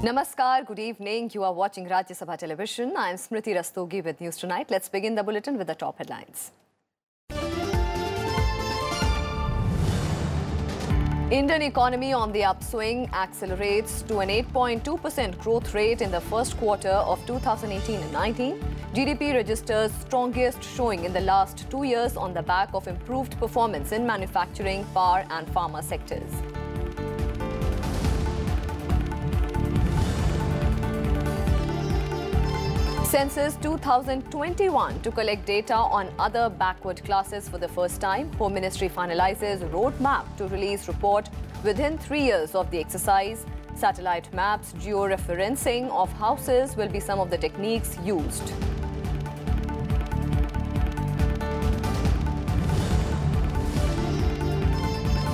Namaskar, good evening. You are watching Rajya Sabha television. I am Smriti Rastogi with News Tonight. Let's begin the bulletin with the top headlines. Indian economy on the upswing accelerates to an 8.2% growth rate in the first quarter of 2018 and 19. GDP registers strongest showing in the last 2 years on the back of improved performance in manufacturing, power and pharma sectors. Census 2021 to collect data on other backward classes for the first time. Home Ministry finalizes roadmap to release report within 3 years of the exercise. Satellite maps, georeferencing of houses will be some of the techniques used.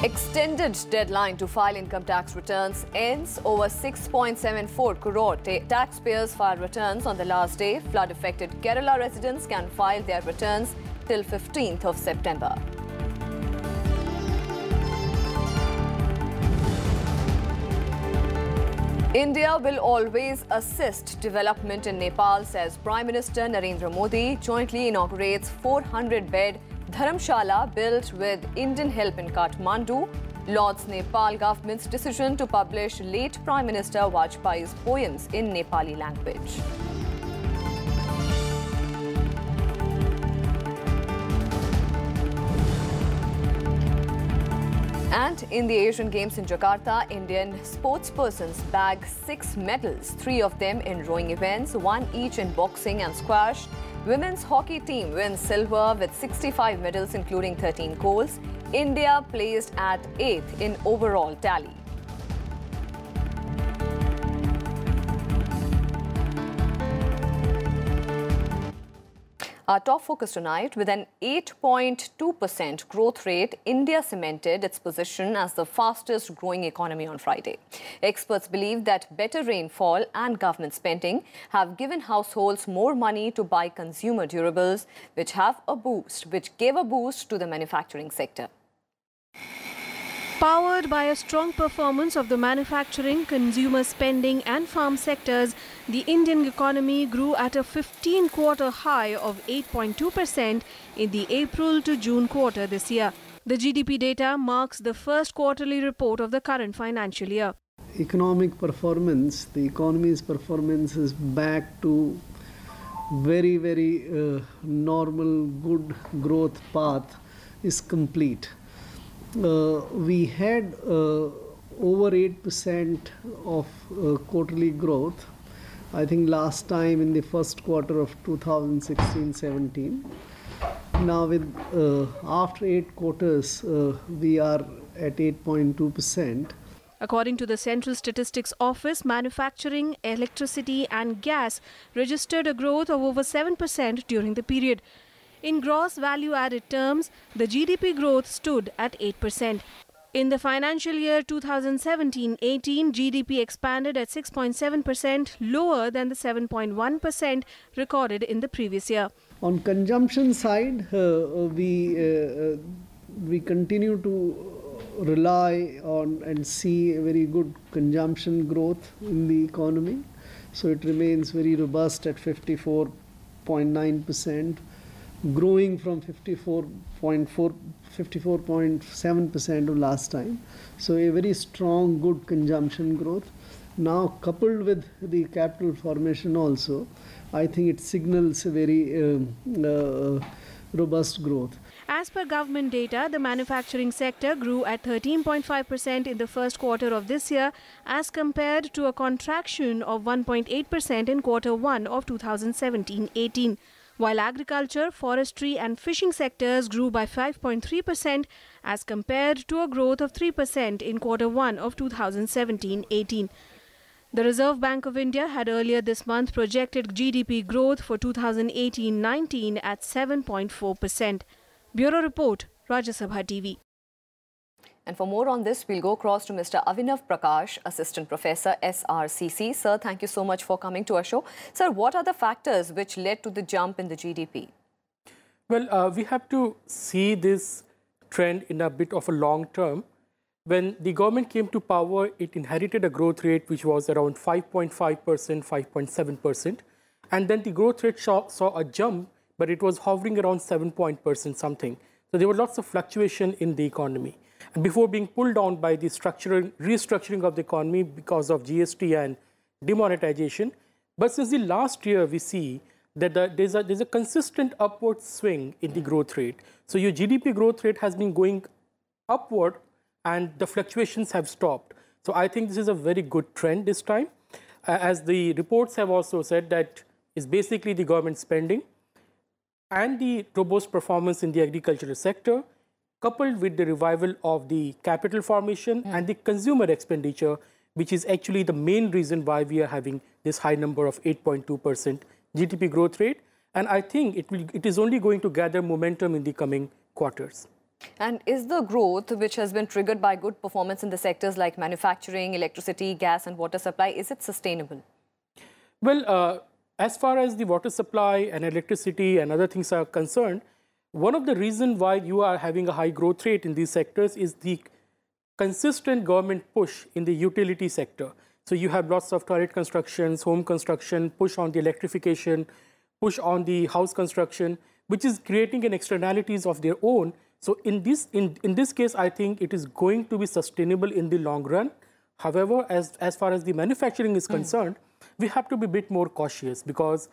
Extended deadline to file income tax returns ends. Over 6.74 crore taxpayers filed returns on the last day. Flood-affected Kerala residents can file their returns till 15th of September. India will always assist development in Nepal, says Prime Minister Narendra Modi. Jointly inaugurates 400-bed Adharamshala built with Indian help in Kathmandu. Lauds Nepal government's decision to publish late Prime Minister Vajpayee's poems in Nepali language. And in the Asian Games in Jakarta, Indian sportspersons bag 6 medals, 3 of them in rowing events, 1 each in boxing and squash. Women's hockey team wins silver with 65 medals, including 13 goals. India placed at 8th in overall tally. Our top focus tonight, with an 8.2% growth rate, India cemented its position as the fastest growing economy on Friday. Experts believe that better rainfall and government spending have given households more money to buy consumer durables, which gave a boost to the manufacturing sector. Powered by a strong performance of the manufacturing, consumer spending and farm sectors, the Indian economy grew at a 15-quarter high of 8.2% in the April to June quarter this year. The GDP data marks the first quarterly report of the current financial year. Economic performance, the economy's performance is back to very normal, good growth path is complete. We had over 8% of quarterly growth, I think last time in the first quarter of 2016-17. Now with after 8 quarters, we are at 8.2%. According to the Central Statistics Office, manufacturing, electricity and gas registered a growth of over 7% during the period. In gross value-added terms, the GDP growth stood at 8%. In the financial year 2017-18, GDP expanded at 6.7%, lower than the 7.1% recorded in the previous year. On consumption side, we continue to rely on and see a very good consumption growth in the economy. So it remains very robust at 54.9%. growing from 54.7% of last time. So a very strong, good consumption growth. Now coupled with the capital formation also, I think it signals a very robust growth. As per government data, the manufacturing sector grew at 13.5% in the first quarter of this year as compared to a contraction of 1.8% in quarter 1 of 2017-18. While agriculture, forestry and fishing sectors grew by 5.3% as compared to a growth of 3% in quarter 1 of 2017-18. The Reserve Bank of India had earlier this month projected GDP growth for 2018-19 at 7.4%. Bureau Report, Rajya Sabha TV. And for more on this, we'll go across to Mr. Avinav Prakash, Assistant Professor, SRCC. Sir, thank you so much for coming to our show. Sir, what are the factors which led to the jump in the GDP? Well, we have to see this trend in a bit of a long term. When the government came to power, it inherited a growth rate which was around 5.5%, 5.7%. And then the growth rate saw a jump, but it was hovering around 7% something. So there were lots of fluctuation in the economy. And before being pulled down by the restructuring of the economy because of GST and demonetization. But since the last year, we see that there's a consistent upward swing in the growth rate. So your GDP growth rate has been going upward and the fluctuations have stopped. So I think this is a very good trend this time. As the reports have also said, that is basically the government spending and the robust performance in the agricultural sector, coupled with the revival of the capital formation and the consumer expenditure, which is actually the main reason why we are having this high number of 8.2% GDP growth rate. And I think it is only going to gather momentum in the coming quarters. And is the growth, which has been triggered by good performance in the sectors like manufacturing, electricity, gas and water supply, is it sustainable? Well, as far as the water supply and electricity and other things are concerned, one of the reasons why you are having a high growth rate in these sectors is the consistent government push in the utility sector. So you have lots of toilet constructions, home construction, push on the electrification, push on the house construction, which is creating an externalities of their own. So in this case, I think it is going to be sustainable in the long run. However, as far as the manufacturing is concerned, we have to be a bit more cautious because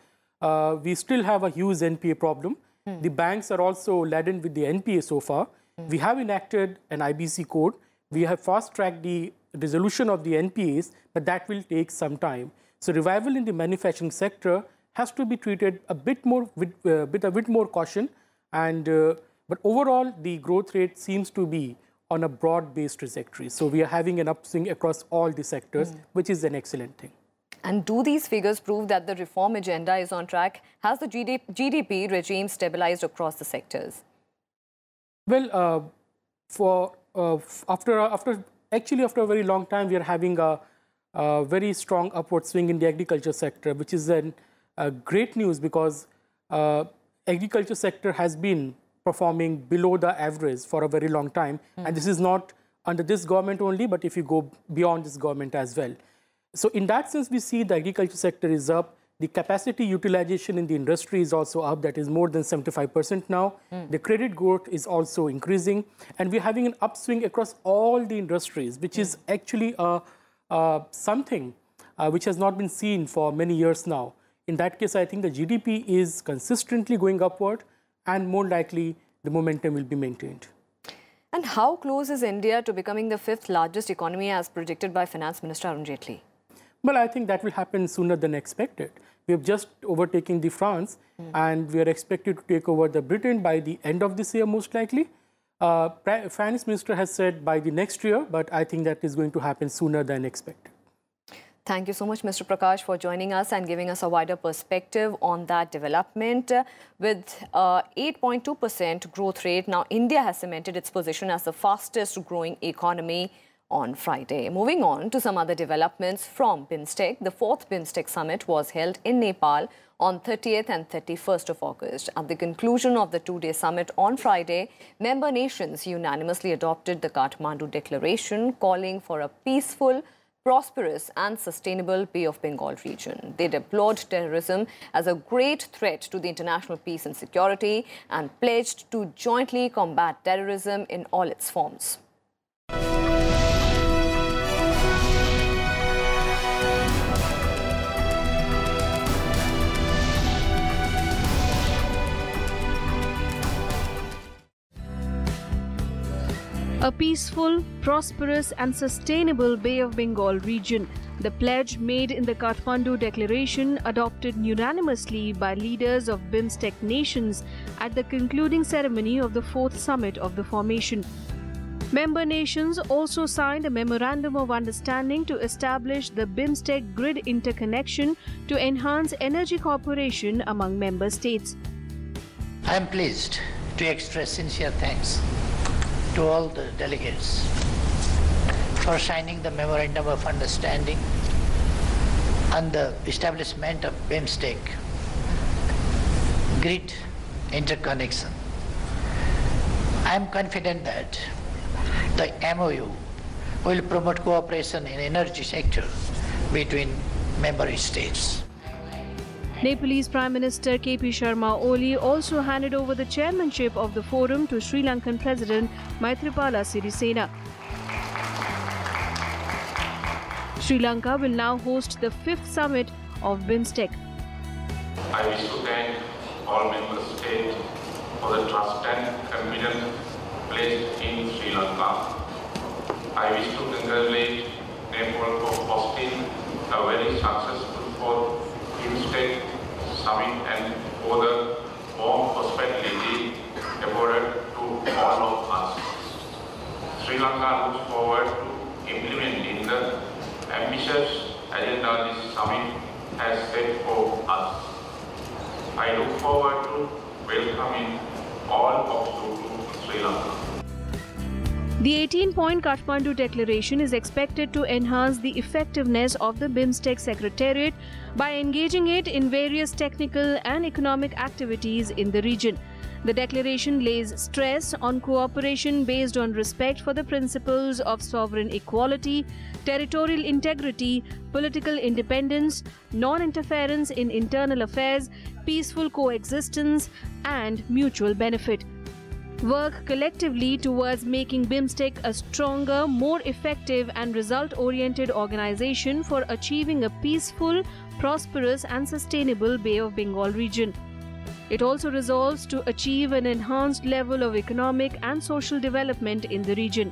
we still have a huge NPA problem. The banks are also laden with the NPA so far. We have enacted an IBC code. We have fast-tracked the resolution of the NPAs, but that will take some time. So revival in the manufacturing sector has to be treated a bit more with a bit more caution. And but overall, the growth rate seems to be on a broad-based trajectory. So we are having an upswing across all the sectors, which is an excellent thing. And do these figures prove that the reform agenda is on track? Has the GDP regime stabilized across the sectors? Well, after a very long time, we are having a very strong upward swing in the agriculture sector, which is great news because agriculture sector has been performing below the average for a very long time. And this is not under this government only, but if you go beyond this government as well. So in that sense, we see the agriculture sector is up. The capacity utilization in the industry is also up. That is more than 75% now. The credit growth is also increasing. And we're having an upswing across all the industries, which is actually something which has not been seen for many years now. In that case, I think the GDP is consistently going upward and more likely the momentum will be maintained. And how close is India to becoming the 5th largest economy as predicted by Finance Minister Arun Jaitley? Well, I think that will happen sooner than expected. We have just overtaken the France and we are expected to take over the Britain by the end of this year, most likely. Finance Minister has said by the next year, but I think that is going to happen sooner than expected. Thank you so much, Mr. Prakash, for joining us and giving us a wider perspective on that development. With 8.2% growth rate, now India has cemented its position as the fastest growing economy on Friday. Moving on to some other developments from BIMSTEC. The 4th BIMSTEC Summit was held in Nepal on 30th and 31st of August. At the conclusion of the two-day summit on Friday, member nations unanimously adopted the Kathmandu Declaration, calling for a peaceful, prosperous and sustainable Bay of Bengal region. They deplored terrorism as a great threat to the international peace and security and pledged to jointly combat terrorism in all its forms. A peaceful, prosperous and sustainable Bay of Bengal region. The pledge made in the Kathmandu Declaration, adopted unanimously by leaders of BIMSTEC nations at the concluding ceremony of the 4th summit of the formation. Member nations also signed a Memorandum of Understanding to establish the BIMSTEC grid interconnection to enhance energy cooperation among member states. I am pleased to express sincere thanks to all the delegates for signing the Memorandum of Understanding and the establishment of BIMSTEC grid interconnection. I am confident that the MOU will promote cooperation in energy sector between member states. Nepalese Prime Minister KP Sharma Oli also handed over the chairmanship of the forum to Sri Lankan President Maithripala Sirisena. Sri Lanka will now host the 5th summit of BIMSTEC. I wish to thank all member states for the trust and confidence placed in Sri Lanka. I wish to congratulate Nepal for hosting a very successful BIMSTEC Summit and for the warm hospitality afforded to all of us. Sri Lanka looks forward to implementing the ambitious agenda this summit has set for us. I look forward to welcoming all of you to Sri Lanka. The 18-point Kathmandu Declaration is expected to enhance the effectiveness of the BIMSTEC Secretariat by engaging it in various technical and economic activities in the region. The declaration lays stress on cooperation based on respect for the principles of sovereign equality, territorial integrity, political independence, non-interference in internal affairs, peaceful coexistence, and mutual benefit. Work collectively towards making BIMSTEC a stronger, more effective and result-oriented organization for achieving a peaceful, prosperous and sustainable Bay of Bengal region. It also resolves to achieve an enhanced level of economic and social development in the region.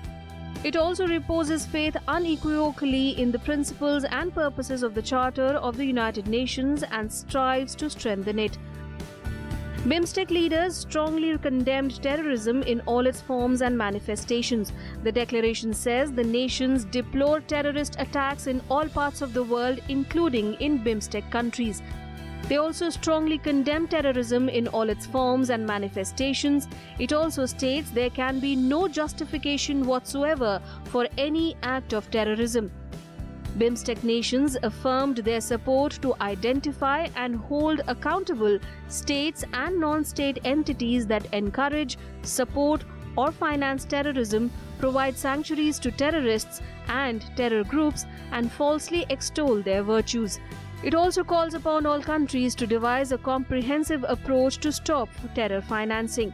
It also reposes faith unequivocally in the principles and purposes of the Charter of the United Nations and strives to strengthen it. BIMSTEC leaders strongly condemned terrorism in all its forms and manifestations. The declaration says the nations deplore terrorist attacks in all parts of the world, including in BIMSTEC countries. They also strongly condemn terrorism in all its forms and manifestations. It also states there can be no justification whatsoever for any act of terrorism. BIMSTEC nations affirmed their support to identify and hold accountable states and non-state entities that encourage, support or finance terrorism, provide sanctuaries to terrorists and terror groups, and falsely extol their virtues. It also calls upon all countries to devise a comprehensive approach to stop terror financing.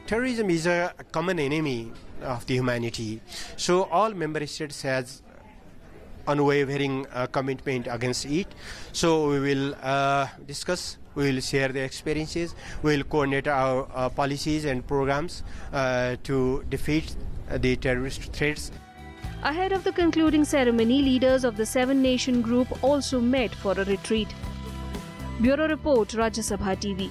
Terrorism is a common enemy of the humanity, so all member states has unwavering commitment against it. So we will discuss, we will share the experiences, we will coordinate our policies and programs to defeat the terrorist threats. Ahead of the concluding ceremony, leaders of the seven-nation group also met for a retreat. Bureau Report, Rajya Sabha TV.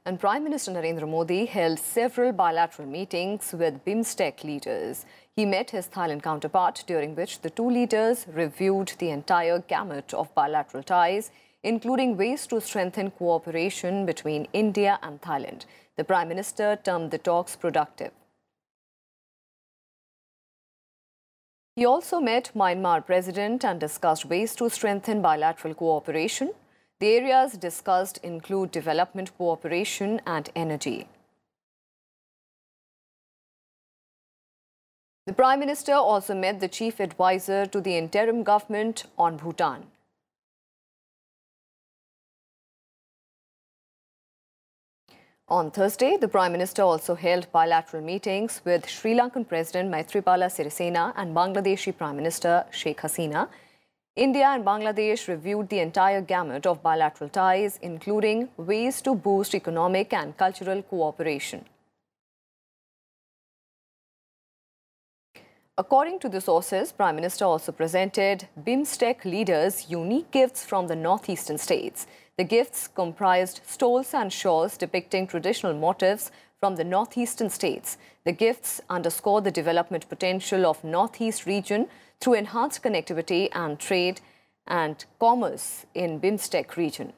And Prime Minister Narendra Modi held several bilateral meetings with BIMSTEC leaders. He met his Thailand counterpart, during which the two leaders reviewed the entire gamut of bilateral ties, including ways to strengthen cooperation between India and Thailand. The Prime Minister termed the talks productive. He also met Myanmar President and discussed ways to strengthen bilateral cooperation. The areas discussed include development cooperation and energy. The Prime Minister also met the Chief Advisor to the interim government on Bhutan. On Thursday, the Prime Minister also held bilateral meetings with Sri Lankan President Maithripala Sirisena and Bangladeshi Prime Minister Sheikh Hasina. India and Bangladesh reviewed the entire gamut of bilateral ties, including ways to boost economic and cultural cooperation. According to the sources, Prime Minister also presented BIMSTEC leaders unique gifts from the northeastern states. The gifts comprised stoles and shawls depicting traditional motifs from the northeastern states. The gifts underscore the development potential of Northeast region through enhanced connectivity and trade and commerce in BIMSTEC region.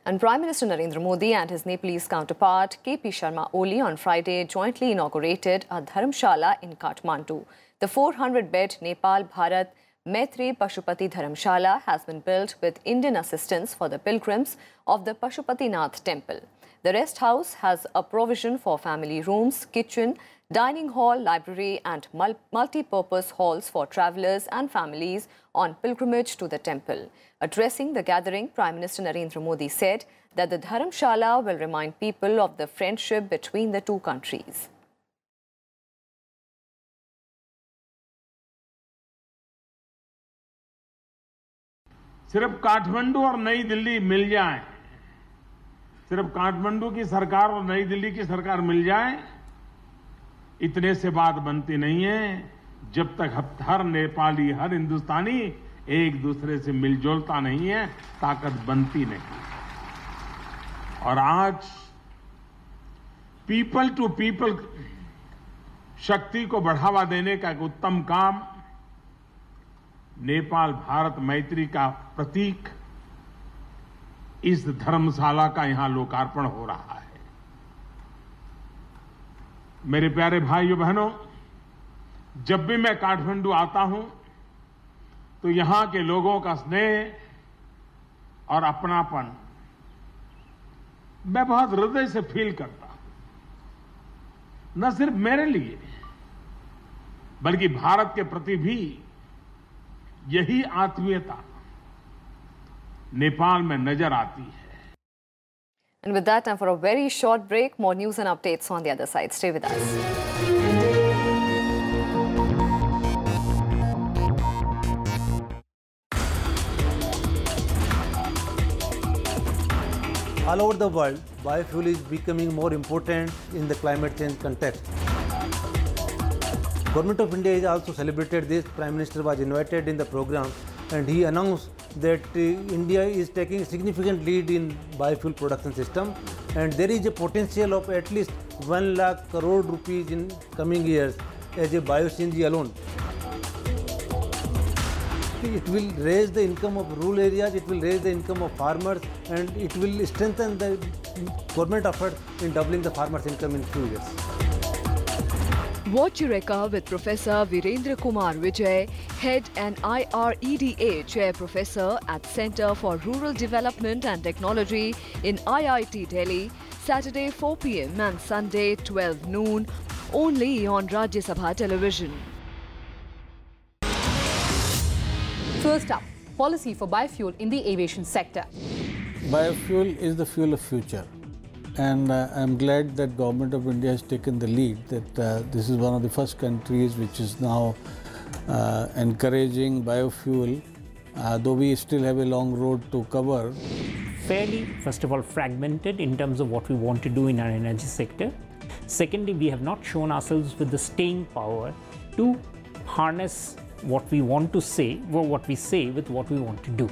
And Prime Minister Narendra Modi and his Nepalese counterpart KP Sharma Oli on Friday jointly inaugurated Adharamshala in Kathmandu. The 400-bed Nepal-Bharat Maitri Pashupati Dharamshala has been built with Indian assistance for the pilgrims of the Pashupatinath temple. The rest house has a provision for family rooms, kitchen, dining hall, library and multi-purpose halls for travellers and families on pilgrimage to the temple. Addressing the gathering, Prime Minister Narendra Modi said that the Dharamshala will remind people of the friendship between the two countries. सिर्फ काठमांडू और नई दिल्ली मिल जाए, सिर्फ काठमांडू की सरकार और नई दिल्ली की सरकार मिल जाए, इतने से बात बनती नहीं है जब तक हर नेपाली, हर हिंदुस्तानी एक दूसरे से मिलजुलता नहीं है, ताकत बनती नहीं। और आज पीपल टू पीपल शक्ति को बढ़ावा देने का एक उत्तम काम नेपाल भारत मैत्री का प्रतीक इस धर्मशाला का यहां लोकार्पण हो रहा है। मेरे प्यारे भाइयों बहनों, जब भी मैं काठमांडू आता हूं तो यहां के लोगों का स्नेह और अपनापन मैं बहुत हृदय से फील करता हूं। न सिर्फ मेरे लिए बल्कि भारत के प्रति भी यही आत्मीयता नेपाल में नजर आती है। And with that, time for a very short break. More news and updates on the other side. Stay with us. All over the world, biofuel is becoming more important in the climate change context. Government of India has also celebrated this. Prime Minister was invited in the program and he announced that India is taking significant lead in biofuel production system and there is a potential of at least 1 lakh crore rupees in coming years as a bio-CNG alone. It will raise the income of rural areas, it will raise the income of farmers and it will strengthen the government effort in doubling the farmers' income in few years. Watch Eureka with Professor Virendra Kumar Vijay, Head and IREDA Chair Professor at Centre for Rural Development and Technology in IIT Delhi, Saturday 4 p.m. and Sunday 12 noon, only on Rajya Sabha television. First up, policy for biofuel in the aviation sector. Biofuel is the fuel of future. And I'm glad that Government of India has taken the lead, that this is one of the first countries which is now encouraging biofuel, though we still have a long road to cover. Fairly, first of all, fragmented in terms of what we want to do in our energy sector. Secondly, we have not shown ourselves with the staying power to harness what we want to say, or what we say with what we want to do.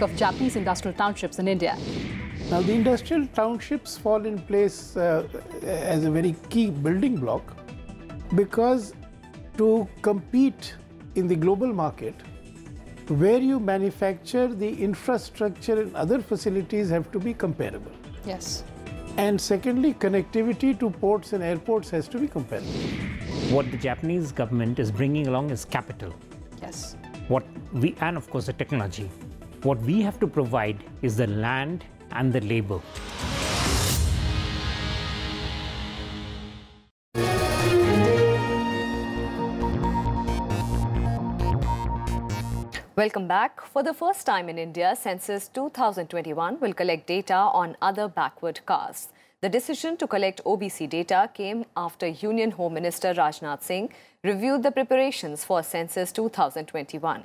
Of Japanese industrial townships in India. Now, the industrial townships fall in place as a very key building block because to compete in the global market, where you manufacture, the infrastructure and other facilities have to be comparable. Yes. And secondly, connectivity to ports and airports has to be comparable. What the Japanese government is bringing along is capital. Yes. And of course the technology. What we have to provide is the land and the labor. Welcome back. For the first time in India, Census 2021 will collect data on other backward castes. The decision to collect OBC data came after Union Home Minister Rajnath Singh reviewed the preparations for Census 2021.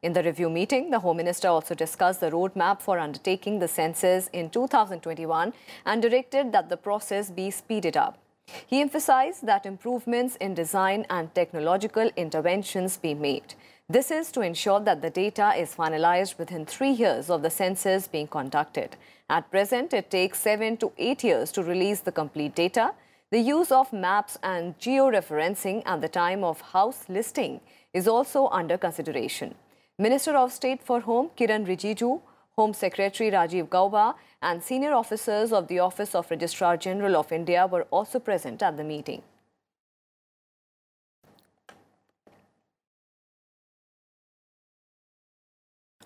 In the review meeting, the Home Minister also discussed the roadmap for undertaking the census in 2021 and directed that the process be speeded up. He emphasized that improvements in design and technological interventions be made. This is to ensure that the data is finalized within 3 years of the census being conducted. At present, it takes 7 to 8 years to release the complete data. The use of maps and georeferencing at the time of house listing is also under consideration. Minister of State for Home Kiran Rijiju, Home Secretary Rajiv Gauba and senior officers of the Office of Registrar General of India were also present at the meeting.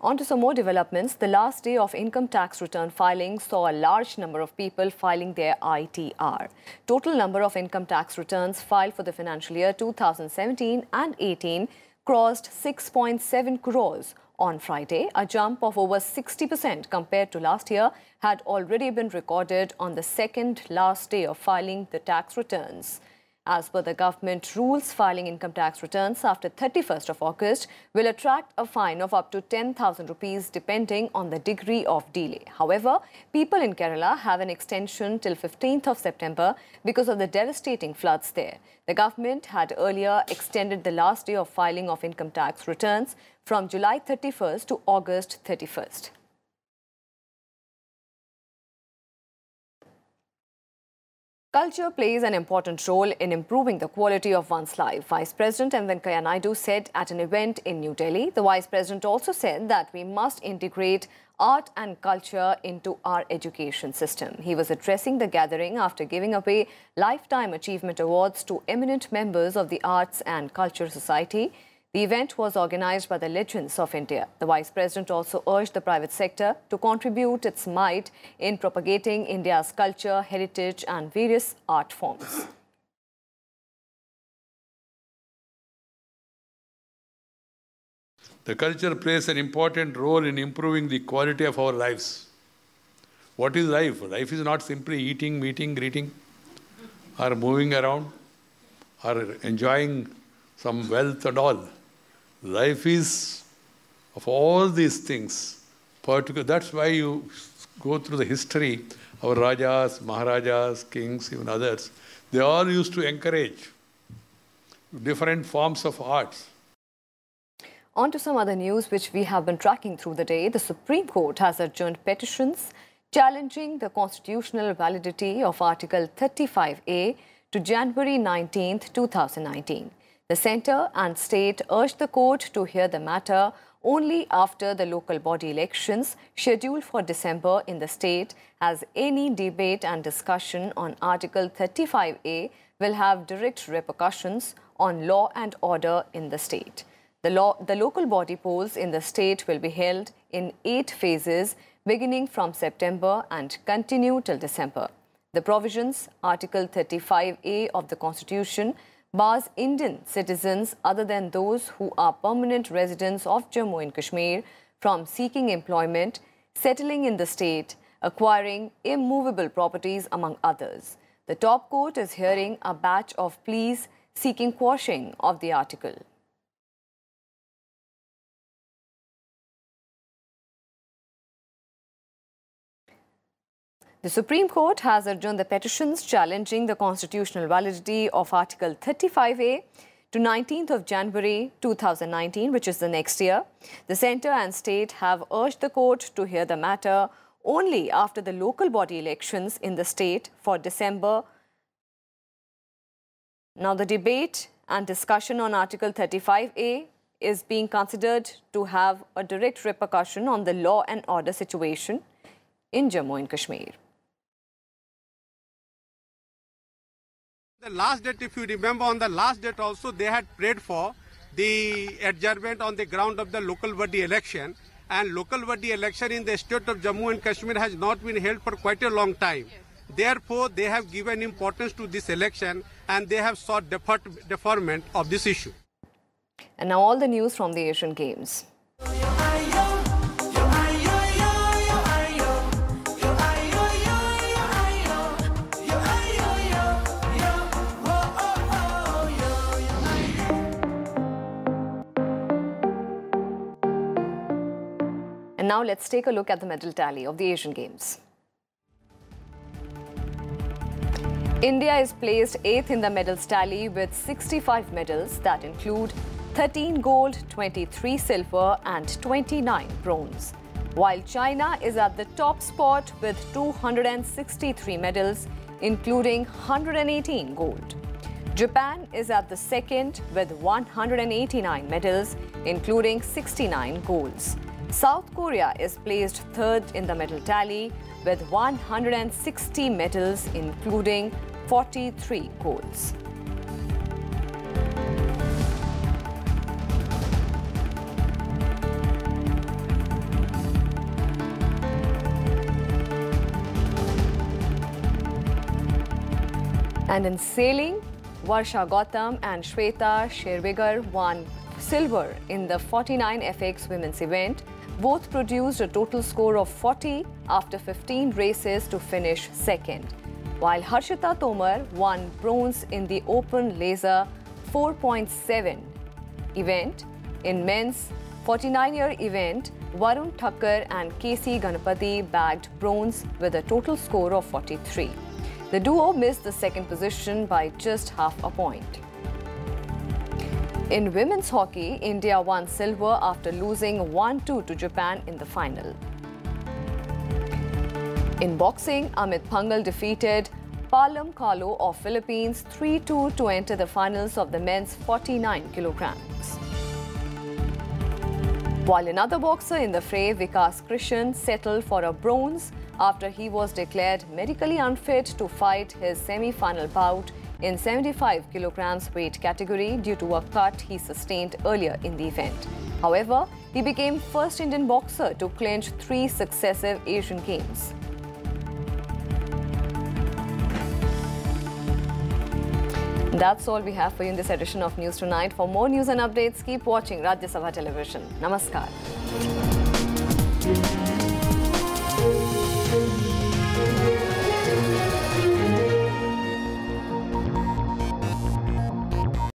On to some more developments. The last day of income tax return filing saw a large number of people filing their ITR. Total number of income tax returns filed for the financial year 2017 and 18 crossed 6.7 crores on Friday. A jump of over 60% compared to last year had already been recorded on the second last day of filing the tax returns. As per the government rules, filing income tax returns after 31st of August will attract a fine of up to 10,000 rupees depending on the degree of delay. However, people in Kerala have an extension till 15th of September because of the devastating floods there. The government had earlier extended the last day of filing of income tax returns from July 31st to August 31st. Culture plays an important role in improving the quality of one's life. Vice President M. Venkaiah Naidu said at an event in New Delhi. The Vice President also said that we must integrate art and culture into our education system. He was addressing the gathering after giving away Lifetime Achievement Awards to eminent members of the Arts and Culture Society. The event was organized by the Legends of India. The Vice President also urged the private sector to contribute its might in propagating India's culture, heritage and various art forms. The culture plays an important role in improving the quality of our lives. What is life? Life is not simply eating, meeting, greeting, or moving around, or enjoying some wealth and all. Life is of all these things. That's why you go through the history, our Rajas, Maharajas, kings, even others. They all used to encourage different forms of arts. On to some other news which we have been tracking through the day. The Supreme Court has adjourned petitions challenging the constitutional validity of Article 35A to January 19, 2019. The centre and state urged the court to hear the matter only after the local body elections scheduled for December in the state, as any debate and discussion on Article 35A will have direct repercussions on law and order in the state. The local body polls in the state will be held in 8 phases beginning from September and continue till December. The provisions, Article 35A of the Constitution, bars Indian citizens other than those who are permanent residents of Jammu and Kashmir from seeking employment, settling in the state, acquiring immovable properties, among others. The top court is hearing a batch of pleas seeking quashing of the article. The Supreme Court has adjourned the petitions challenging the constitutional validity of Article 35A to 19th of January 2019, which is the next year. The centre and state have urged the court to hear the matter only after the local body elections in the state for December. Now, the debate and discussion on Article 35A is being considered to have a direct repercussion on the law and order situation in Jammu and Kashmir. The last date, if you remember, on the last date also they had prayed for the adjournment on the ground of the local body election, and local body election in the state of Jammu and Kashmir has not been held for quite a long time. Therefore, they have given importance to this election and they have sought deferment of this issue. And now all the news from the Asian Games. And now let's take a look at the medal tally of the Asian Games. India is placed 8th in the medals tally with 65 medals that include 13 gold, 23 silver and 29 bronze. While China is at the top spot with 263 medals, including 118 gold. Japan is at the second with 189 medals, including 69 golds. South Korea is placed third in the medal tally with 160 medals, including 43 golds. And in sailing, Varsha Gautam and Shweta Shervigar won silver in the 49FX women's event. Both produced a total score of 40 after 15 races to finish second, while Harshita Tomar won bronze in the Open Laser 4.7 event. In men's 49-year event, Varun Thakkar and KC Ganapati bagged bronze with a total score of 43. The duo missed the second position by just half a point. In women's hockey, India won silver after losing 1-2 to Japan in the final. In boxing, Amit Phangal defeated Palam Kalo of Philippines 3-2 to enter the finals of the men's 49 kilograms. While another boxer in the fray, Vikas Krishan, settled for a bronze after he was declared medically unfit to fight his semi-final bout in 75 kilograms weight category due to a cut he sustained earlier in the event. However, he became first Indian boxer to clinch 3 successive Asian Games. That's all we have for you in this edition of News Tonight. For more news and updates, keep watching Rajya Sabha Television. Namaskar.